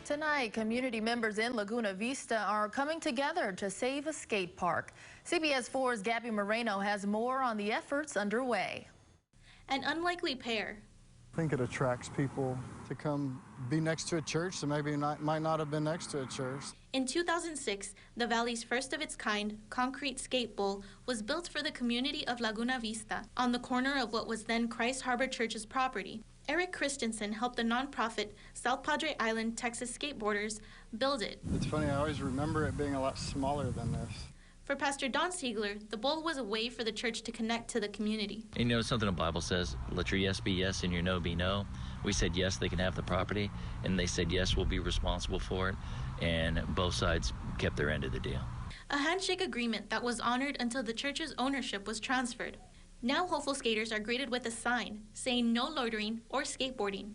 Tonight, community members in Laguna Vista are coming together to save a skate park. CBS 4's Gabby Moreno has more on the efforts underway. An unlikely pair. I think it attracts people to come be next to a church that maybe might not have been next to a church. In 2006, the Valley's first of its kind concrete skate bowl was built for the community of Laguna Vista on the corner of what was then Christ Harbor Church's property. Eric Christensen helped the nonprofit South Padre Island, Texas skateboarders build it. It's funny, I always remember it being a lot smaller than this. For Pastor Don Siegler, the bowl was a way for the church to connect to the community. And you know something the Bible says, let your yes be yes and your no be no. We said yes, they can have the property, and they said yes, we'll be responsible for it, and both sides kept their end of the deal. A handshake agreement that was honored until the church's ownership was transferred. Now hopeful skaters are greeted with a sign saying no loitering or skateboarding.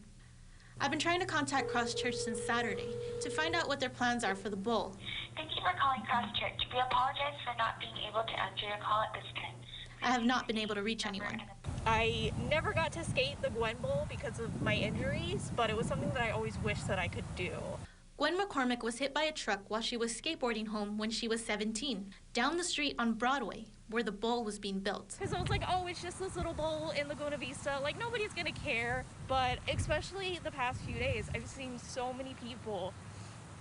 I've been trying to contact Cross Church since Saturday to find out what their plans are for the bowl. Thank you for calling Cross Church. We apologize for not being able to answer your call at this time. I have not been able to reach anyone. I never got to skate the Gwen Bowl because of my injuries, but it was something that I always wished that I could do. Gwen McCormick was hit by a truck while she was skateboarding home when she was 17, down the street on Broadway, where the bowl was being built. Because I was like, oh, it's just this little bowl in Laguna Vista, like nobody's gonna care. But especially the past few days, I've seen so many people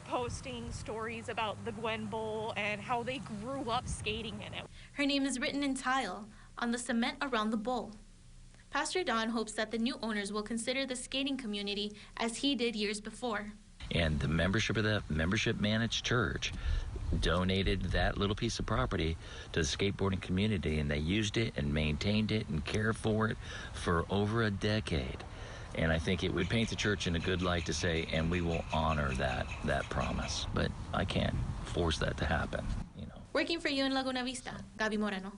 posting stories about the Gwen Bowl and how they grew up skating in it. Her name is written in tile on the cement around the bowl. Pastor Don hopes that the new owners will consider the skating community as he did years before. And the membership of the membership-managed church donated that little piece of property to the skateboarding community, and they used it and maintained it and cared for it for over a decade. And I think it would paint the church in a good light to say, and we will honor that promise. But I can't force that to happen, you know. Working for you in Laguna Vista, Gabby Moreno.